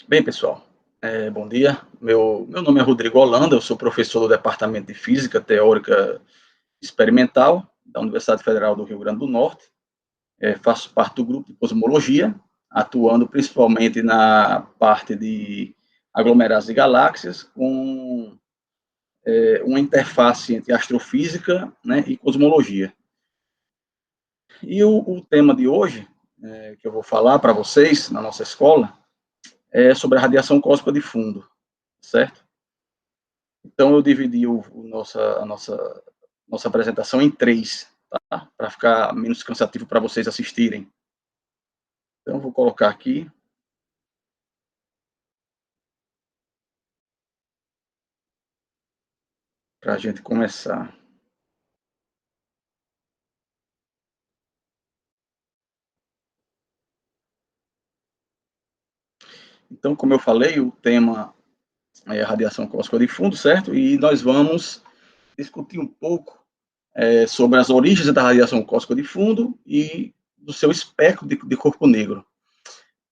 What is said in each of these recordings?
Bem, pessoal, bom dia. Meu nome é Rodrigo Holanda, eu sou professor do Departamento de Física Teórica Experimental da Universidade Federal do Rio Grande do Norte. Faço parte do grupo de cosmologia, atuando principalmente na parte de aglomerados e galáxias, com uma interface entre astrofísica, né, e cosmologia. E o tema de hoje, que eu vou falar para vocês na nossa escola, é sobre a radiação cósmica de fundo, certo? Então, eu dividi a nossa apresentação em três, tá? Para ficar menos cansativo para vocês assistirem. Então, eu vou colocar aqui para a gente começar. Então, como eu falei, o tema é a radiação cósmica de fundo, certo? E nós vamos discutir um pouco sobre as origens da radiação cósmica de fundo e do seu espectro de corpo negro.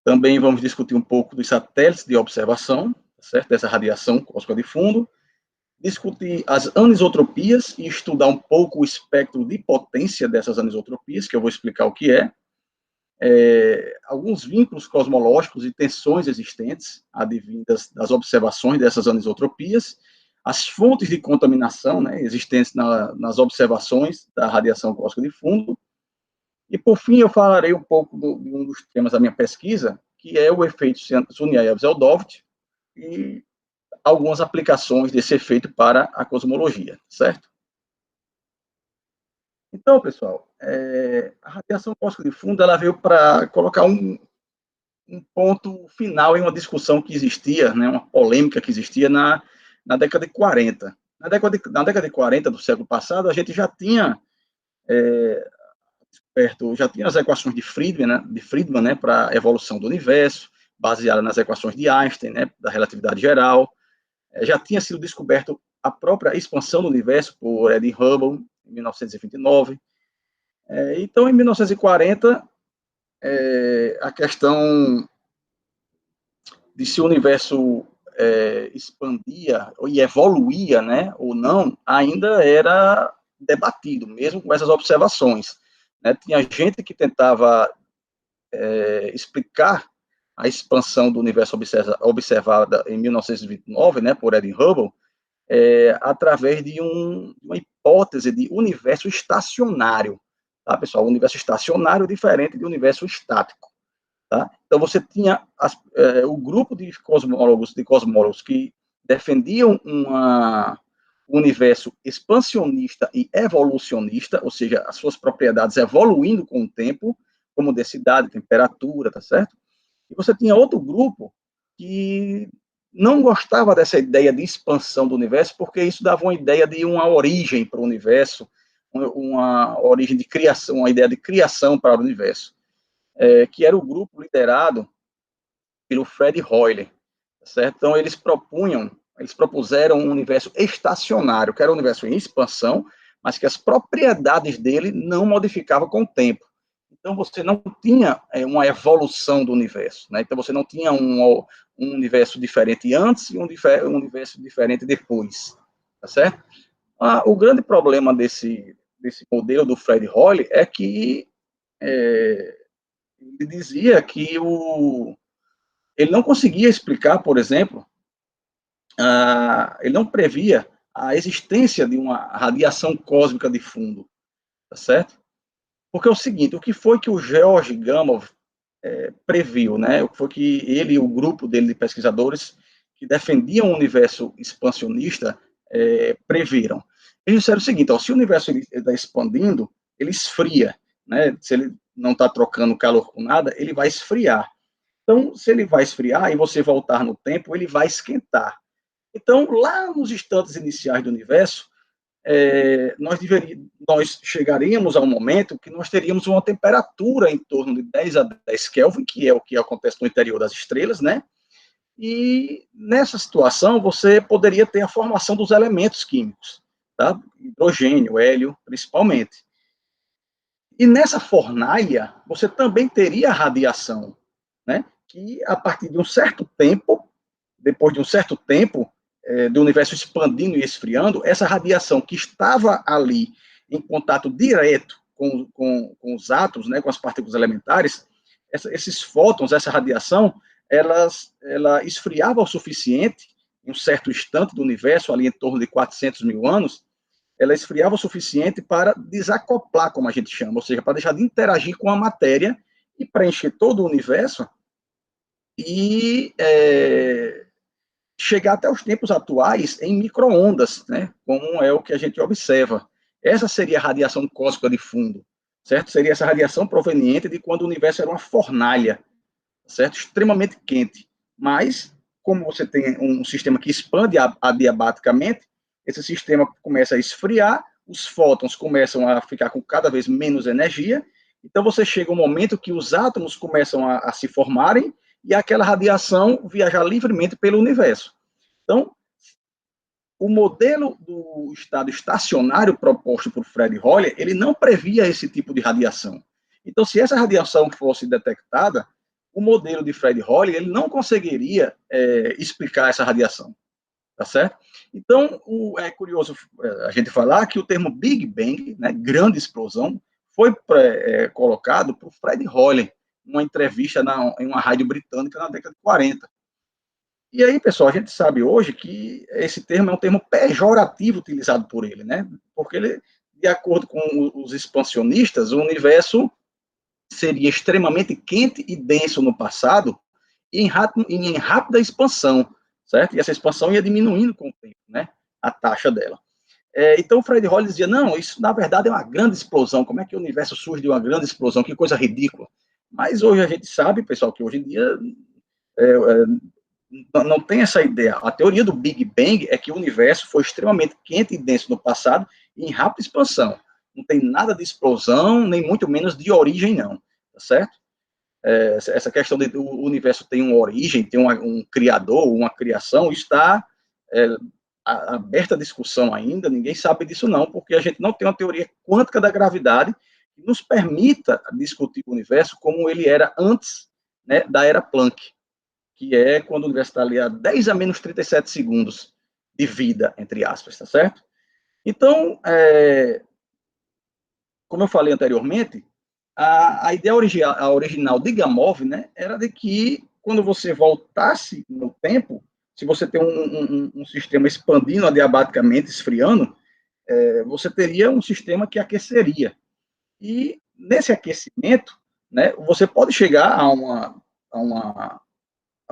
Também vamos discutir um pouco dos satélites de observação, certo? Dessa radiação cósmica de fundo, discutir as anisotropias e estudar um pouco o espectro de potência dessas anisotropias, que eu vou explicar o que alguns vínculos cosmológicos e tensões existentes, advindas das observações dessas anisotropias, as fontes de contaminação, né, existentes nas observações da radiação cósmica de fundo, e, por fim, eu falarei um pouco de um dos temas da minha pesquisa, que é o efeito Sunyaev-Zeldovich, e algumas aplicações desse efeito para a cosmologia, certo? Então, pessoal, a radiação cósmica de fundo ela veio para colocar um ponto final em uma discussão que existia, né, uma polêmica que existia na década de 40. Na década de 40 do século passado, a gente já tinha já tinha as equações de Friedman, né, para a evolução do universo, baseada nas equações de Einstein, né, da relatividade geral. Já tinha sido descoberto a própria expansão do universo por Edwin Hubble, em 1929. Então, em 1940, a questão de se o universo expandia e evoluía, né, ou não, ainda era debatido, mesmo com essas observações. Né? Tinha gente que tentava explicar a expansão do universo observada em 1929, né, por Edwin Hubble, através de uma hipótese de universo estacionário. Tá, pessoal? O universo estacionário é diferente do universo estático. Tá? Então, você tinha o grupo de cosmólogos que defendiam um universo expansionista e evolucionista, ou seja, as suas propriedades evoluindo com o tempo, como densidade, temperatura, tá certo? E você tinha outro grupo que não gostava dessa ideia de expansão do universo, porque isso dava uma ideia de uma origem para o universo, uma origem de criação, uma ideia de criação para o universo, que era o grupo liderado pelo Fred Hoyle, certo? Então eles propuseram um universo estacionário, que era um universo em expansão, mas que as propriedades dele não modificavam com o tempo. Então você não tinha uma evolução do universo, né? Então você não tinha um universo diferente antes e um universo diferente depois, tá certo? O grande problema desse modelo do Fred Hoyle é que ele dizia que ele não conseguia explicar, por exemplo, ele não previa a existência de uma radiação cósmica de fundo, tá certo? Porque é o seguinte, o que foi que o George Gamow previu, né? O que foi que ele e o grupo dele de pesquisadores que defendiam o universo expansionista previram? Eles disseram o seguinte, ó, se o universo está expandindo, ele esfria, né? Se ele não está trocando calor com nada, ele vai esfriar. Então, se ele vai esfriar e você voltar no tempo, ele vai esquentar. Então, lá nos instantes iniciais do universo, nós chegaríamos a um momento que nós teríamos uma temperatura em torno de 10 a 10 Kelvin, que é o que acontece no interior das estrelas, né? E nessa situação, você poderia ter a formação dos elementos químicos, tá? Hidrogênio, hélio, principalmente. E nessa fornalha, você também teria radiação, né? que, a partir de um certo tempo, depois de um certo tempo, do universo expandindo e esfriando, essa radiação que estava ali em contato direto com os átomos, né, com as partículas elementares, esses fótons, essa radiação, ela esfriava o suficiente, em um certo instante do universo, ali em torno de 400 mil anos, ela esfriava o suficiente para desacoplar, como a gente chama, ou seja, para deixar de interagir com a matéria e preencher todo o universo e chegar até os tempos atuais em micro-ondas, né, como é o que a gente observa. Essa seria a radiação cósmica de fundo, certo? Seria essa radiação proveniente de quando o universo era uma fornalha, certo? Extremamente quente. Mas, como você tem um sistema que expande adiabaticamente, esse sistema começa a esfriar, os fótons começam a ficar com cada vez menos energia, então você chega um momento que os átomos começam a se formarem e aquela radiação viajar livremente pelo universo. Então, o modelo do estado estacionário proposto por Fred Hoyle, ele não previa esse tipo de radiação. Então, se essa radiação fosse detectada, o modelo de Fred Hoyle, ele não conseguiria explicar essa radiação, tá certo? Então, é curioso a gente falar que o termo Big Bang, né, grande explosão, foi colocado por Fred Hoyle, numa entrevista em uma rádio britânica na década de 40. E aí, pessoal, a gente sabe hoje que esse termo é um termo pejorativo utilizado por ele, né? Porque ele, de acordo com os expansionistas, o universo seria extremamente quente e denso no passado e em rápida expansão, certo? E essa expansão ia diminuindo com o tempo, né? A taxa dela. Então, o Fred Hoyle dizia, não, isso na verdade é uma grande explosão. Como é que o universo surge de uma grande explosão? Que coisa ridícula. Mas hoje a gente sabe, pessoal, que hoje em dia não tem essa ideia. A teoria do Big Bang é que o universo foi extremamente quente e denso no passado e em rápida expansão. Não tem nada de explosão, nem muito menos de origem, não. Tá certo? Essa questão de o universo tem uma origem, tem um criador, uma criação, está aberta a discussão ainda, ninguém sabe disso não, porque a gente não tem uma teoria quântica da gravidade que nos permita discutir o universo como ele era antes, né, da era Planck, que é quando o universo está ali a 10 a menos 37 segundos de vida, entre aspas, tá certo? Então, como eu falei anteriormente, a ideia original de Gamov, né, era de que quando você voltasse no tempo, se você tem um sistema expandindo adiabaticamente, esfriando, você teria um sistema que aqueceria. E nesse aquecimento, né, você pode chegar a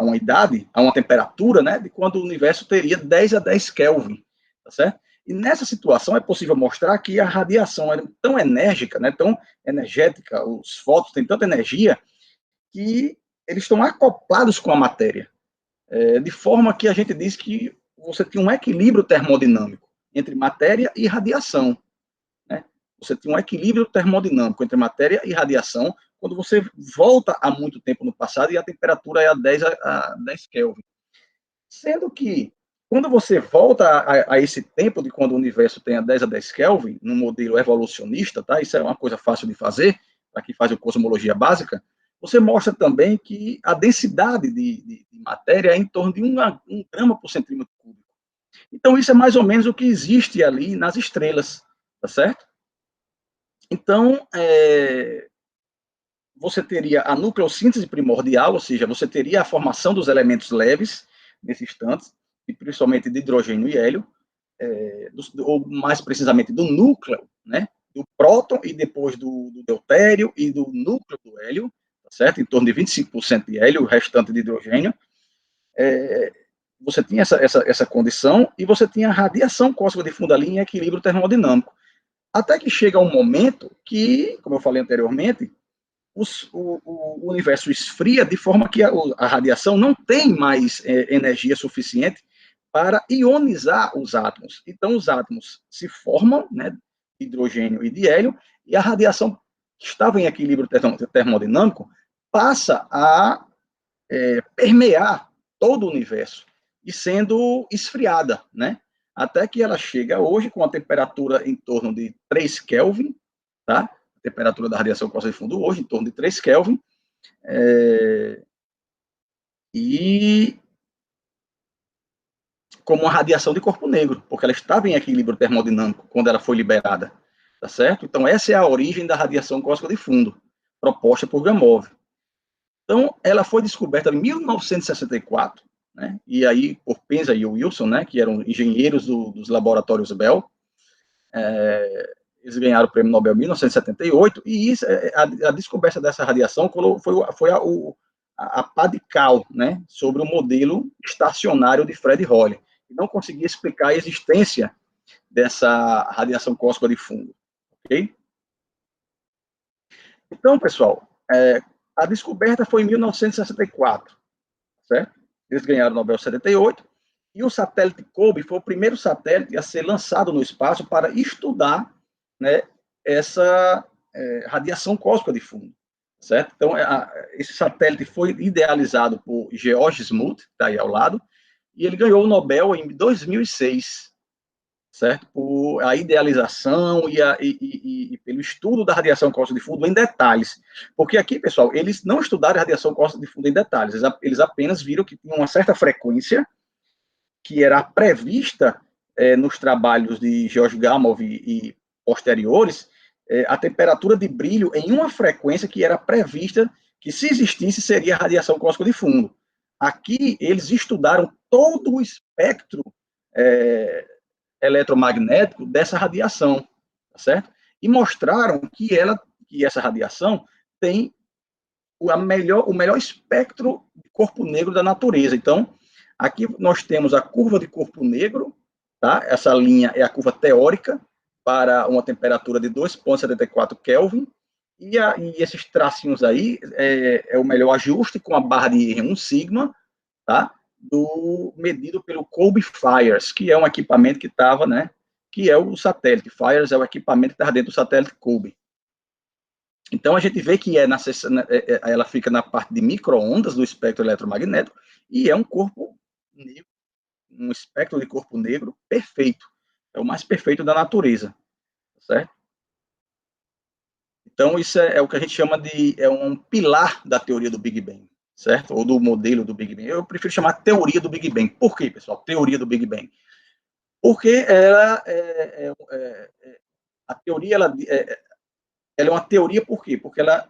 uma idade, a uma temperatura, né, de quando o universo teria 10 a 10 Kelvin, tá certo? E nessa situação é possível mostrar que a radiação é tão enérgica, né, tão energética, os fótons têm tanta energia, que eles estão acoplados com a matéria, de forma que a gente diz que você tem um equilíbrio termodinâmico entre matéria e radiação. Né? Você tem um equilíbrio termodinâmico entre matéria e radiação quando você volta há muito tempo no passado e a temperatura é a 10 Kelvin. Sendo que, quando você volta a esse tempo de quando o universo tem a 10 a 10 Kelvin, no modelo evolucionista, tá? Isso é uma coisa fácil de fazer, para quem faz a cosmologia básica, você mostra também que a densidade de matéria é em torno de 1 grama por centímetro cúbico. Então, isso é mais ou menos o que existe ali nas estrelas, tá certo? Então, você teria a nucleossíntese primordial, ou seja, você teria a formação dos elementos leves, nesse instante, e principalmente de hidrogênio e hélio, ou mais precisamente do núcleo, né, do próton e depois do deutério e do núcleo do hélio, tá certo? Em torno de 25% de hélio, o restante de hidrogênio. Você tinha essa condição e você tinha a radiação cósmica de fundo ali em equilíbrio termodinâmico. Até que chega um momento que, como eu falei anteriormente, o universo esfria de forma que a radiação não tem mais energia suficiente para ionizar os átomos. Então, os átomos se formam, né, de hidrogênio e de hélio, e a radiação que estava em equilíbrio termodinâmico passa a permear todo o universo e sendo esfriada, né? Até que ela chega hoje com a temperatura em torno de 3 Kelvin, tá? A temperatura da radiação cósmica de fundo hoje, em torno de 3 Kelvin, e como uma radiação de corpo negro, porque ela estava em equilíbrio termodinâmico quando ela foi liberada, tá certo? Então, essa é a origem da radiação cósmica de fundo, proposta por Gamov. Então, ela foi descoberta em 1964, né? E aí, por Penza e Wilson, né, que eram engenheiros dos laboratórios Bell, eles ganharam o prêmio Nobel em 1978, e isso, a descoberta dessa radiação foi a pá de cal, né, sobre o modelo estacionário de Fred Hoyle. E não conseguia explicar a existência dessa radiação cósmica de fundo, ok? Então, pessoal, a descoberta foi em 1964, certo? Eles ganharam o Nobel em 78, e o satélite COBE foi o primeiro satélite a ser lançado no espaço para estudar, né, essa radiação cósmica de fundo, certo? Então, esse satélite foi idealizado por George Smoot, que está aí ao lado, e ele ganhou o Nobel em 2006, certo? Por a idealização e pelo estudo da radiação cósmica de fundo em detalhes. Porque aqui, pessoal, eles não estudaram a radiação cósmica de fundo em detalhes, eles apenas viram que tinha uma certa frequência que era prevista nos trabalhos de George Gamow e posteriores, a temperatura de brilho em uma frequência que era prevista que, se existisse, seria a radiação cósmica de fundo. Aqui, eles estudaram todo o espectro eletromagnético dessa radiação, tá certo? E mostraram que essa radiação tem o melhor espectro de corpo negro da natureza. Então, aqui nós temos a curva de corpo negro, tá? Essa linha é a curva teórica para uma temperatura de 2,74 Kelvin, e esses tracinhos aí é o melhor ajuste com a barra de 1 sigma, tá? Medido pelo COBE FIRES, que é um equipamento que estava, né? Que é o satélite. FIRES é o equipamento que está dentro do satélite COBE. Então, a gente vê que ela fica na parte de micro-ondas do espectro eletromagnético e é um corpo negro, um espectro de corpo negro perfeito. É o mais perfeito da natureza, certo? Então, isso é o que a gente chama é um pilar da teoria do Big Bang, certo? Ou do modelo do Big Bang. Eu prefiro chamar teoria do Big Bang. Por quê, pessoal? Teoria do Big Bang. Porque a teoria, ela é uma teoria por quê? Porque ela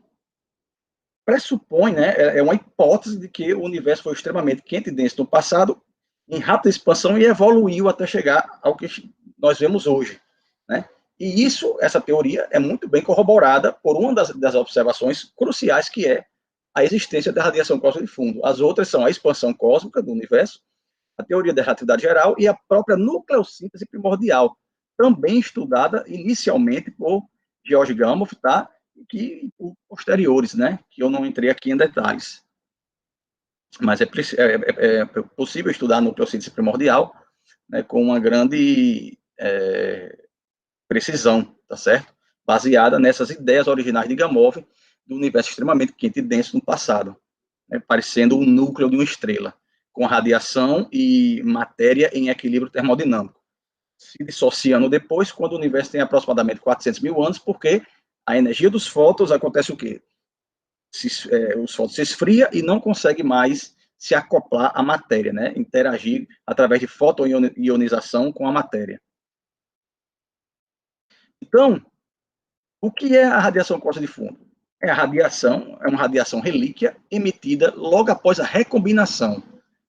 pressupõe, né, é uma hipótese de que o universo foi extremamente quente e denso no passado, em rápida expansão, e evoluiu até chegar ao que nós vemos hoje, né? E essa teoria é muito bem corroborada por uma das observações cruciais, que é a existência da radiação cósmica de fundo. As outras são a expansão cósmica do universo, a teoria da relatividade geral e a própria nucleossíntese primordial, também estudada inicialmente por George Gamow, tá? Que posteriores, né? Que eu não entrei aqui em detalhes. Mas é possível estudar a nucleossíntese primordial, né, com uma grande precisão, tá certo? Baseada nessas ideias originais de Gamow do universo extremamente quente e denso no passado, né, parecendo o núcleo de uma estrela, com radiação e matéria em equilíbrio termodinâmico, se dissociando depois quando o universo tem aproximadamente 400 mil anos, porque a energia dos fótons acontece o quê? Os fótons se esfria e não consegue mais se acoplar à matéria, né? Interagir através de fotoionização com a matéria. Então, o que é a radiação cósmica de fundo? É uma radiação relíquia emitida logo após a recombinação,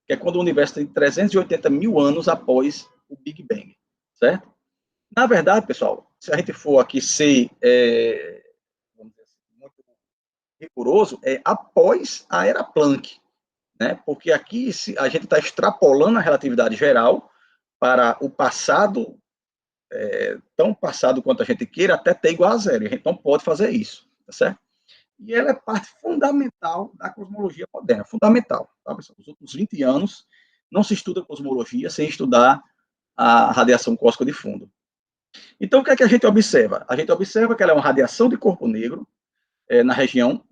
que é quando o universo tem 380 mil anos após o Big Bang, certo? Na verdade, pessoal, se a gente for aqui ser vamos dizer assim, muito rigoroso, é após a era Planck, né? Porque aqui a gente está extrapolando a relatividade geral para o passado, tão passado quanto a gente queira, até t igual a zero. A gente não pode fazer isso, tá certo? E ela é parte fundamental da cosmologia moderna, fundamental. Tá, pessoal? Nos últimos 20 anos, não se estuda cosmologia sem estudar a radiação cósmica de fundo. Então, o que é que a gente observa? A gente observa que ela é uma radiação de corpo negro, na região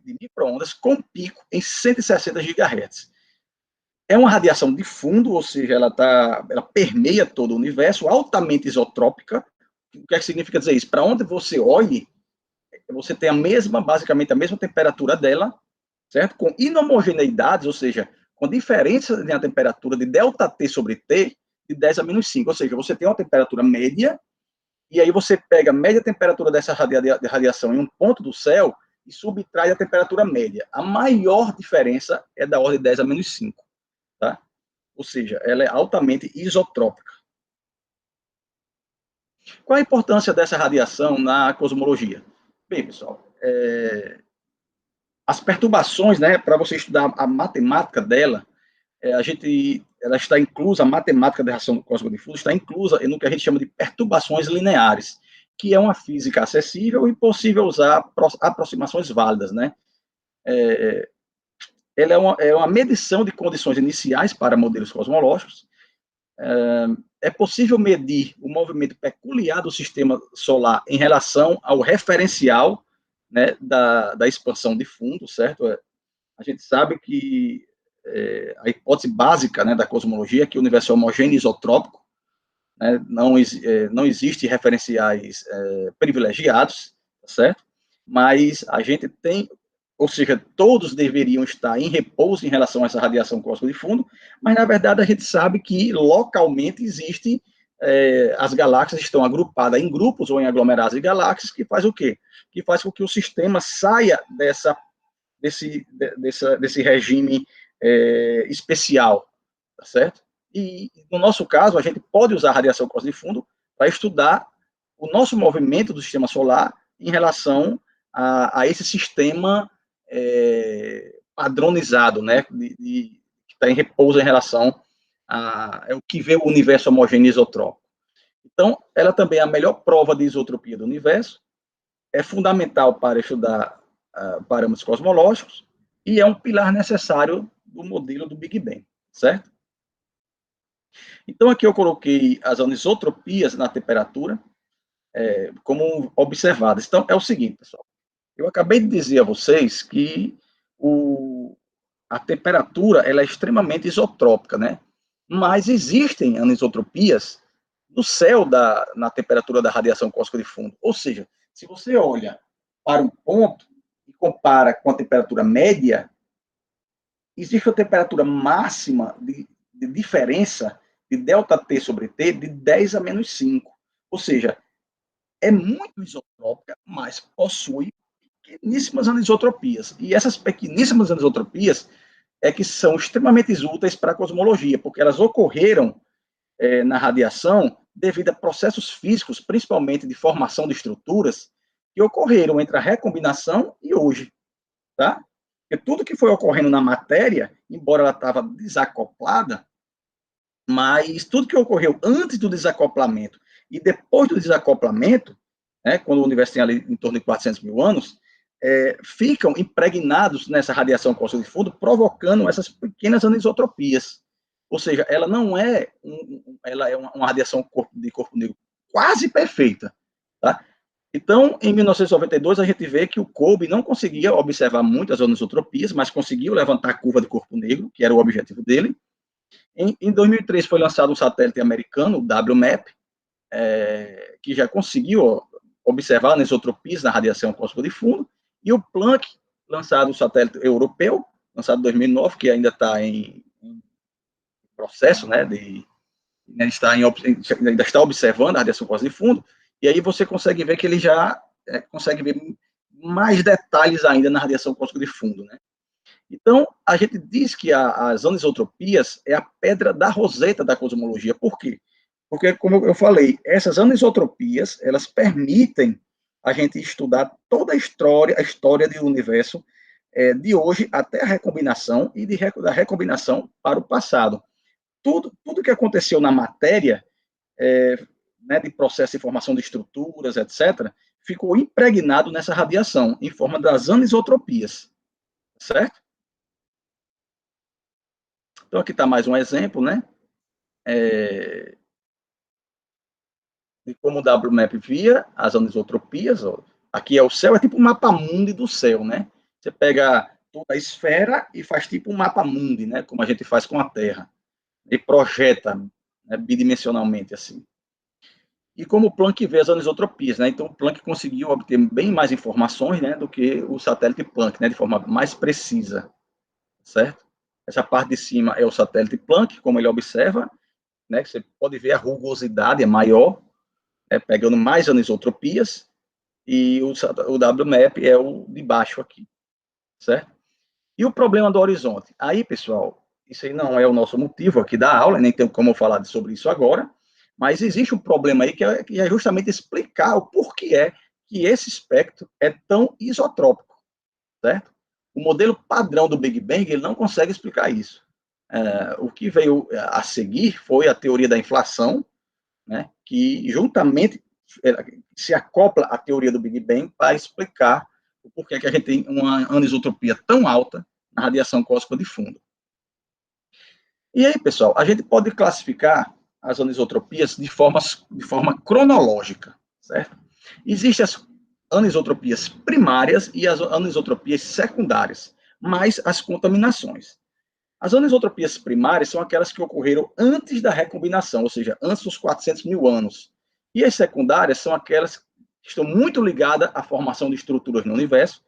de microondas, com pico em 160 GHz. É uma radiação de fundo, ou seja, ela permeia todo o universo, altamente isotrópica. O que é que significa dizer isso? Para onde você olhe, você tem basicamente a mesma temperatura dela, certo? Com inhomogeneidades, ou seja, com diferença na temperatura de ΔT sobre T de 10 a menos 5. Ou seja, você tem uma temperatura média, e aí você pega a média temperatura dessa radiação em um ponto do céu e subtrai a temperatura média. A maior diferença é da ordem de 10 a menos 5. Tá? Ou seja, ela é altamente isotrópica. Qual a importância dessa radiação na cosmologia? Bem, pessoal, as perturbações, né, para você estudar a matemática dela, ela está inclusa, a matemática da radiação cósmica difusa está inclusa no que a gente chama de perturbações lineares, que é uma física acessível e possível usar aproximações válidas, né? Ela é uma medição de condições iniciais para modelos cosmológicos. É possível medir o movimento peculiar do sistema solar em relação ao referencial, né, da expansão de fundo, certo? A gente sabe que a hipótese básica, né, da cosmologia é que o universo é homogêneo e isotrópico, né, não existe referenciais privilegiados, certo? Mas a gente tem, ou seja, todos deveriam estar em repouso em relação a essa radiação cósmica de fundo, mas na verdade a gente sabe que localmente existe, as galáxias estão agrupadas em grupos ou em aglomerados de galáxias, que faz o quê? Que faz com que o sistema saia desse regime especial, tá certo? E, no nosso caso, a gente pode usar a radiação cósmica de fundo para estudar o nosso movimento do sistema solar em relação a esse sistema padronizado, né, que está em repouso em relação ao que vê o universo homogêneo isotrópico. Então, ela também é a melhor prova de isotropia do universo, é fundamental para estudar parâmetros cosmológicos e é um pilar necessário do modelo do Big Bang, certo? Então, aqui eu coloquei as anisotropias na temperatura como observadas. Então, é o seguinte, pessoal. Eu acabei de dizer a vocês que a temperatura ela é extremamente isotrópica, né? Mas existem anisotropias no céu na temperatura da radiação cósmica de fundo. Ou seja, se você olha para um ponto e compara com a temperatura média, existe a temperatura máxima de diferença de ΔT sobre T de 10 a menos 5. Ou seja, é muito isotrópica, mas possui pequeníssimas anisotropias. E essas pequeníssimas anisotropias é que são extremamente úteis para a cosmologia, porque elas ocorreram na radiação devido a processos físicos, principalmente de formação de estruturas, que ocorreram entre a recombinação e hoje, tá? Porque tudo que foi ocorrendo na matéria, embora ela estava desacoplada, mas tudo que ocorreu antes do desacoplamento e depois do desacoplamento, né, quando o universo tem ali em torno de 400 mil anos, ficam impregnados nessa radiação cósmica de fundo, provocando essas pequenas anisotropias. Ou seja, ela não é ela é uma radiação de corpo negro quase perfeita, tá? Então, em 1992, a gente vê que o COBE não conseguia observar muitas anisotropias, mas conseguiu levantar a curva de corpo negro, que era o objetivo dele. Em 2003 foi lançado um satélite americano, o WMAP, que já conseguiu observar anisotropias na radiação cósmica de fundo, e o Planck, lançado um satélite europeu, lançado em 2009, que ainda está em processo, né, ainda está observando a radiação cósmica de fundo, e aí você consegue ver que ele já consegue ver mais detalhes ainda na radiação cósmica de fundo, né? Então, a gente diz que as anisotropias é a pedra da roseta da cosmologia. Por quê? Porque, como eu falei, essas anisotropias, elas permitem a gente estudar toda a história do universo, de hoje até a recombinação e da recombinação para o passado. Tudo que aconteceu na matéria, né, de processo de formação de estruturas, etc., ficou impregnado nessa radiação, em forma das anisotropias, certo? Então, aqui está mais um exemplo, né? De como o WMAP via as anisotropias. Ó. Aqui é o céu, é tipo um mapa mundi do céu, né? Você pega toda a esfera e faz tipo um mapa mundi, né? Como a gente faz com a Terra. E projeta, né, bidimensionalmente, assim. E como o Planck vê as anisotropias, né? Então, o Planck conseguiu obter bem mais informações, né, do que o satélite Planck, né? De forma mais precisa, certo? Essa parte de cima é o satélite Planck, como ele observa, né? Você pode ver a rugosidade é maior, pegando mais anisotropias, e o WMAP é o de baixo aqui, certo? E o problema do horizonte? Aí, pessoal, isso aí não é o nosso motivo aqui da aula, nem tem como eu falar sobre isso agora, mas existe um problema aí que é justamente explicar o porquê é que esse espectro é tão isotrópico, certo? O modelo padrão do Big Bang, ele não consegue explicar isso. O que veio a seguir foi a teoria da inflação, né, que juntamente se acopla à teoria do Big Bang para explicar o porquê que a gente tem uma anisotropia tão alta na radiação cósmica de fundo. E aí, pessoal, a gente pode classificar as anisotropias de forma cronológica, certo? Existem as anisotropias primárias e as anisotropias secundárias, mais as contaminações. As anisotropias primárias são aquelas que ocorreram antes da recombinação, ou seja, antes dos 400 mil anos. E as secundárias são aquelas que estão muito ligadas à formação de estruturas no universo,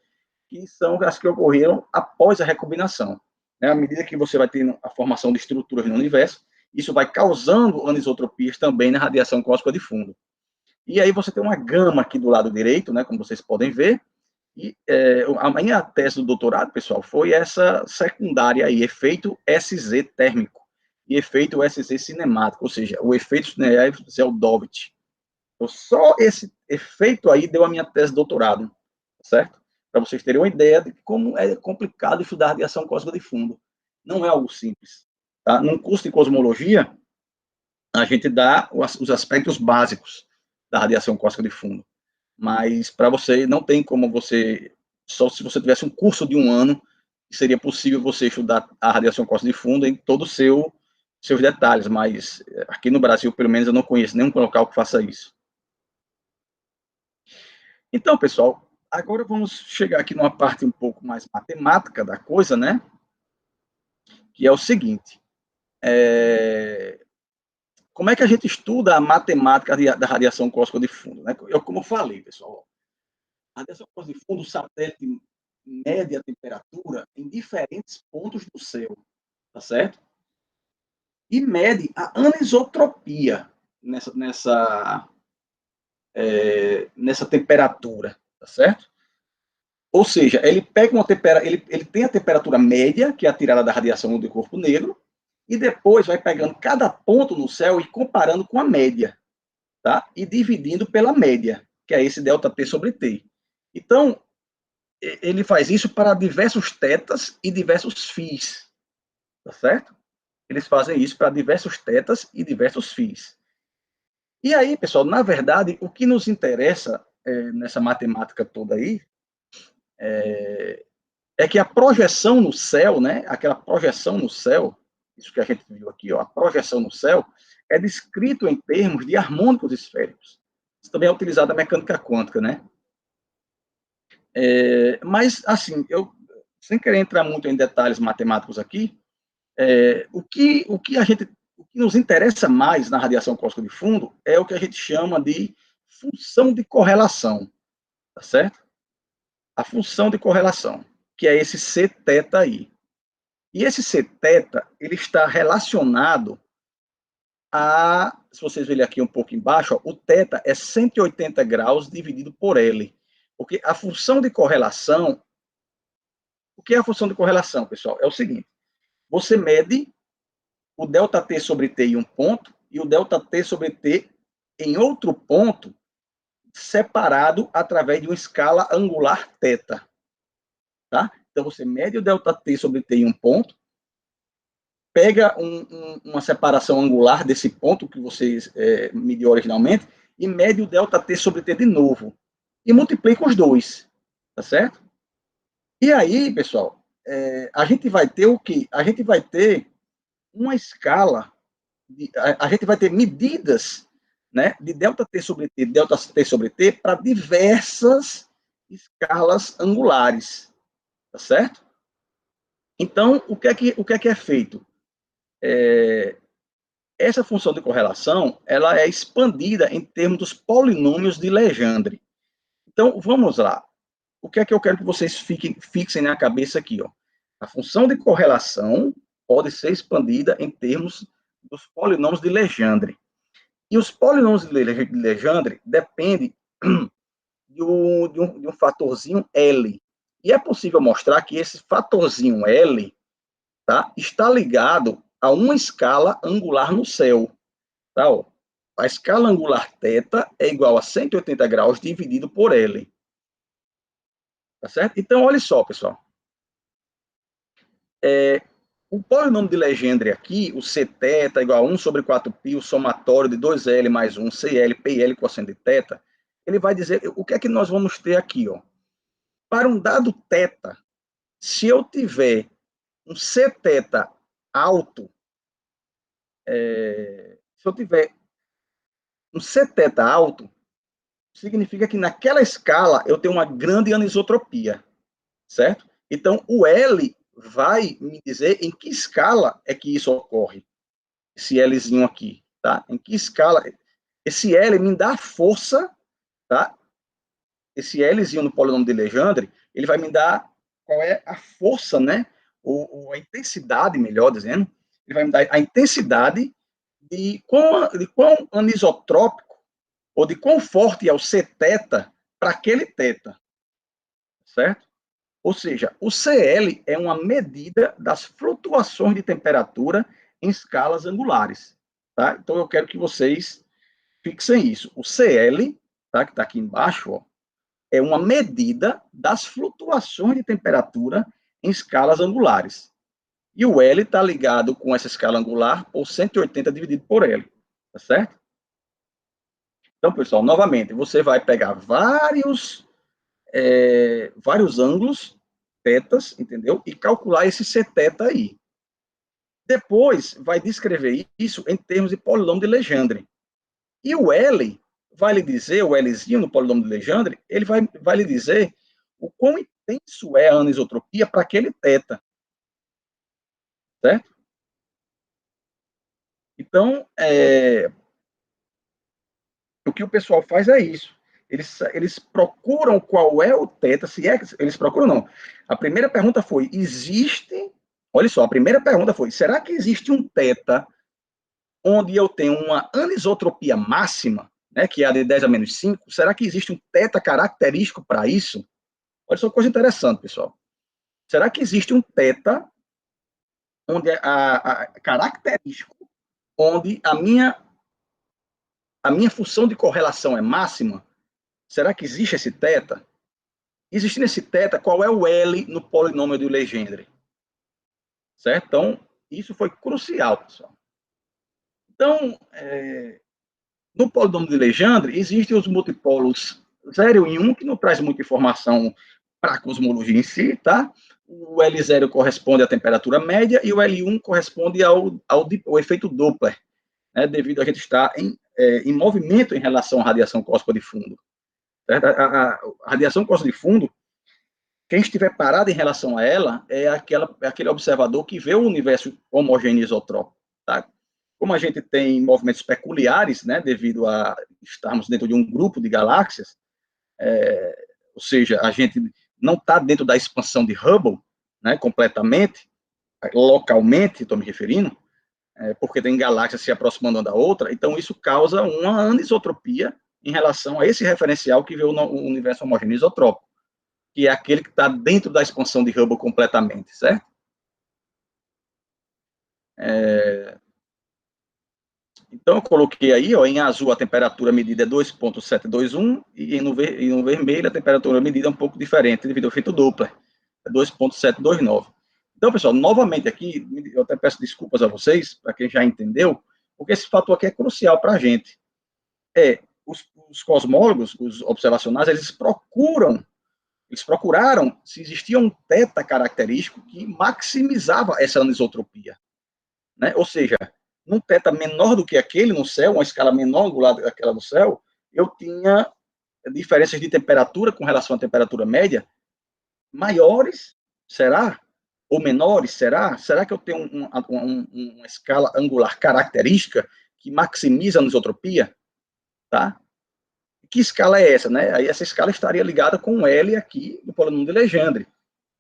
que são as que ocorreram após a recombinação. À medida que você vai tendo a formação de estruturas no universo, isso vai causando anisotropias também na radiação cósmica de fundo. E aí você tem uma gama aqui do lado direito, né, como vocês podem ver, e a minha tese do doutorado, pessoal, foi essa secundária aí, efeito SZ térmico e efeito SZ cinemático, ou seja, o efeito Zeldovich. Então, só esse efeito aí deu a minha tese de doutorado, certo? Para vocês terem uma ideia de como é complicado estudar radiação cósmica de fundo. Não é algo simples. Tá? Num curso de cosmologia, a gente dá os aspectos básicos da radiação cósmica de fundo. Mas para você, não tem como você, só se você tivesse um curso de um ano, seria possível você estudar a radiação cósmica de fundo em todos os seus detalhes, mas aqui no Brasil, pelo menos, eu não conheço nenhum local que faça isso. Então, pessoal, agora vamos chegar aqui numa parte um pouco mais matemática da coisa, né? Que é o seguinte, como é que a gente estuda a matemática da radiação cósmica de fundo? Né? Como eu falei, pessoal, a radiação cósmica de fundo, o satélite mede a temperatura em diferentes pontos do céu, tá certo? E mede a anisotropia nessa temperatura, tá certo? Ou seja, ele pega ele tem a temperatura média, que é a tirada da radiação do corpo negro, e depois vai pegando cada ponto no céu e comparando com a média, tá? E dividindo pela média, que é esse delta T sobre T. Então, ele faz isso para diversos tetas e diversos φs, tá certo? Eles fazem isso para diversos tetas e diversos φs. E aí, pessoal, na verdade, o que nos interessa nessa matemática toda aí é que a projeção no céu, né, aquela projeção no céu, isso que a gente viu aqui, ó, a projeção no céu, é descrito em termos de harmônicos esféricos. Isso também é utilizado na mecânica quântica, né? Mas, assim, eu, sem querer entrar muito em detalhes matemáticos aqui, o que nos interessa mais na radiação cósmica de fundo é o que a gente chama de função de correlação, tá certo? A função de correlação, que é esse C θ aí. E esse C θ, ele está relacionado se vocês verem aqui um pouco embaixo, ó, o θ é 180 graus dividido por L. Porque a função de correlação, o que é a função de correlação, pessoal? É o seguinte, você mede o ΔT sobre T em um ponto e o ΔT sobre T em outro ponto, separado através de uma escala angular θ. Tá? Então, você mede o ΔT sobre T em um ponto, pega uma separação angular desse ponto que vocês mediu originalmente e mede o ΔT sobre T de novo. E multiplica os dois. Tá certo? E aí, pessoal, a gente vai ter o quê? A gente vai ter uma escala, a gente vai ter medidas, né, de ΔT sobre T, ΔT sobre T para diversas escalas angulares. Tá certo? Então, o que é que é feito? Essa função de correlação, ela é expandida em termos dos polinômios de Legendre. Então, vamos lá. O que é que eu quero que vocês fixem na cabeça aqui? Ó? A função de correlação pode ser expandida em termos dos polinômios de Legendre. E os polinômios de Legendre dependem de um fatorzinho L. E é possível mostrar que esse fatorzinho L, tá, está ligado a uma escala angular no céu. Tá, ó. A escala angular θ é igual a 180 graus dividido por L. Tá certo? Então, olha só, pessoal. O polinômio de Legendre aqui, o Cθ é igual a 1 sobre 4π, o somatório de 2L mais 1, CL, PL, cosseno de θ, ele vai dizer o que é que nós vamos ter aqui, ó. Para um dado θ, se eu tiver um Cθ alto, se eu tiver um Cθ alto, significa que naquela escala eu tenho uma grande anisotropia, certo? Então, o L vai me dizer em que escala é que isso ocorre, esse Lzinho aqui, tá? Em que escala? Esse L me dá força, tá? Esse Lzinho no polinômio de Legendre, ele vai me dar qual é a força, né? Ou a intensidade, melhor dizendo, ele vai me dar a intensidade de quão anisotrópico ou de quão forte é o Cθ para aquele θ, certo? Ou seja, o CL é uma medida das flutuações de temperatura em escalas angulares, tá? Então eu quero que vocês fixem isso. O CL, tá, que está aqui embaixo, ó, é uma medida das flutuações de temperatura em escalas angulares. E o L está ligado com essa escala angular por 180 dividido por L, tá certo? Então, pessoal, novamente, você vai pegar vários ângulos, tetas, entendeu? E calcular esse Cθ aí. Depois, vai descrever isso em termos de polinômio de Legendre. E o L vai lhe dizer, o Lzinho no polinômio de Legendre, ele vai lhe dizer o quão intenso é a anisotropia para aquele θ. Certo? Então, o que o pessoal faz é isso. Eles procuram qual é o θ, se é que eles procuram, não. A primeira pergunta foi, olha só, a primeira pergunta foi, será que existe um θ onde eu tenho uma anisotropia máxima, né, que é a de 10 a menos 5, será que existe um θ característico para isso? Olha só que coisa interessante, pessoal. Será que existe um θ onde característico, onde a minha função de correlação é máxima? Será que existe esse θ? Existindo esse θ, qual é o L no polinômio de Legendre? Certo? Então, isso foi crucial, pessoal. Então, no polinômio de Legendre, existem os multipolos 0 e 1, que não traz muita informação para a cosmologia em si, tá? O L0 corresponde à temperatura média e o L1 corresponde ao efeito Doppler, né, devido a gente estar em movimento em relação à radiação cósmica de fundo. Certo? A radiação cósmica de fundo, quem estiver parado em relação a ela é aquele observador que vê o universo homogêneo isotrópico. Tá? Como a gente tem movimentos peculiares, né, devido a estarmos dentro de um grupo de galáxias, ou seja, a gente não está dentro da expansão de Hubble, né, completamente, localmente, estou me referindo, porque tem galáxias se aproximando uma da outra, então isso causa uma anisotropia em relação a esse referencial que vê o universo homogêneo isotrópico, que é aquele que está dentro da expansão de Hubble completamente, certo? Então, eu coloquei aí, ó, em azul a temperatura medida é 2,721 e no vermelho a temperatura medida é um pouco diferente, devido ao efeito Doppler, é 2,729. Então, pessoal, novamente aqui, eu até peço desculpas a vocês, para quem já entendeu, porque esse fator aqui é crucial para a gente. Os cosmólogos, os observacionais, eles procuraram se existia um θ característico que maximizava essa anisotropia, né? Ou seja, num θ menor do que aquele no céu, uma escala menor angular daquela no céu, eu tinha diferenças de temperatura com relação à temperatura média maiores, será? Ou menores, será? Será que eu tenho uma escala angular característica que maximiza a anisotropia? Tá? Que escala é essa, né? Aí essa escala estaria ligada com o L aqui do polinômio de Legendre,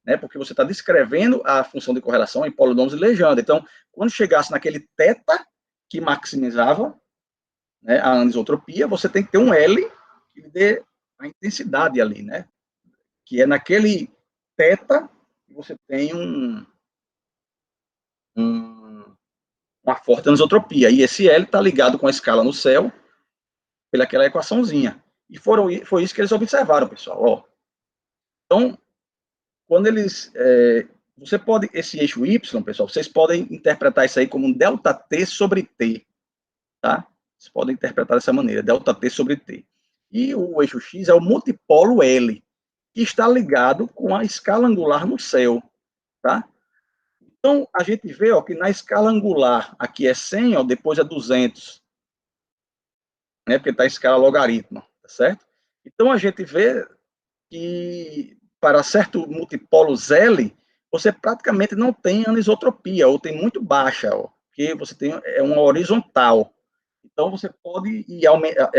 né? Porque você está descrevendo a função de correlação em polinômios de Legendre. Então, quando chegasse naquele θ que maximizava, né, a anisotropia, você tem que ter um L que lhe dê a intensidade ali, né? Que é naquele θ que você tem uma forte anisotropia. E esse L está ligado com a escala no céu, pelaquela equaçãozinha. E foi isso que eles observaram, pessoal. Ó. Então, quando eles... você pode, esse eixo Y, pessoal, vocês podem interpretar isso aí como um ΔT sobre T, tá? Vocês podem interpretar dessa maneira, ΔT sobre T. E o eixo X é o multipolo L, que está ligado com a escala angular no céu, tá? Então, a gente vê ó, que na escala angular, aqui é 100, ó, depois é 200, né? Porque está a escala logaritmo, tá certo? Então, a gente vê que para certo multipolos L, você praticamente não tem anisotropia, ou tem muito baixa, ó, porque você tem uma horizontal. Então, você pode ir aumentar.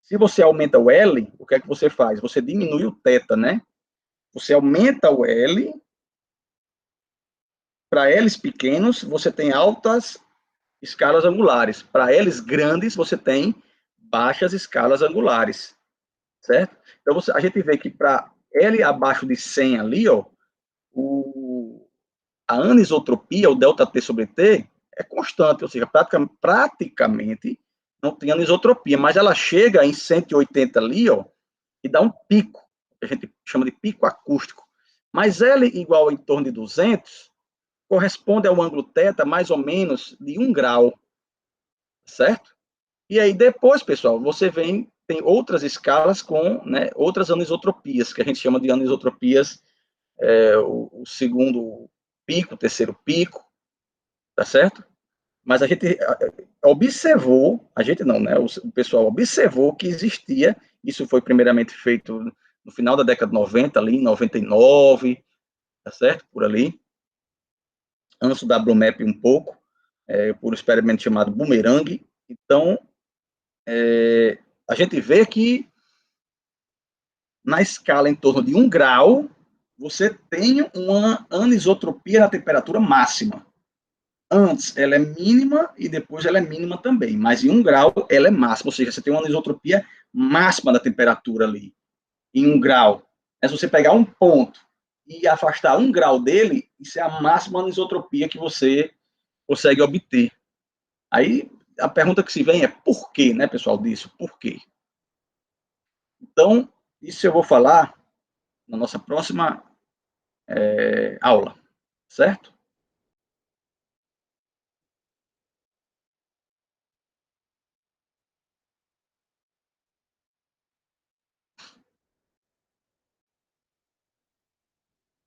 Se você aumenta o L, o que é que você faz? Você diminui o θ, né? Você aumenta o L. Para L's pequenos, você tem altas escalas angulares. Para L's grandes, você tem baixas escalas angulares. Certo? Então, a gente vê que para L abaixo de 100 ali, ó, a anisotropia, o ΔT sobre T, é constante, ou seja, praticamente não tem anisotropia, mas ela chega em 180 ali, ó, e dá um pico, que a gente chama de pico acústico. Mas L igual em torno de 200, corresponde ao ângulo θ mais ou menos de 1 grau, certo? E aí depois, pessoal, você tem outras escalas com, né, outras anisotropias, que a gente chama de anisotropias, o segundo pico, o terceiro pico, tá certo? Mas a gente observou, a gente não, né? O pessoal observou que existia, isso foi primeiramente feito no final da década de 90, ali em 99, tá certo? Por ali, antes da WMAP um pouco, por um experimento chamado Boomerang. Então, a gente vê que na escala em torno de 1 grau, você tem uma anisotropia na temperatura máxima. Antes ela é mínima e depois ela é mínima também, mas em 1 grau ela é máxima, ou seja, você tem uma anisotropia máxima da temperatura ali, em 1 grau. É se você pegar um ponto e afastar 1 grau dele, isso é a máxima anisotropia que você consegue obter. Aí a pergunta que se vem é por quê, né, pessoal, disso? Por quê? Então, isso eu vou falar na nossa próxima aula, certo?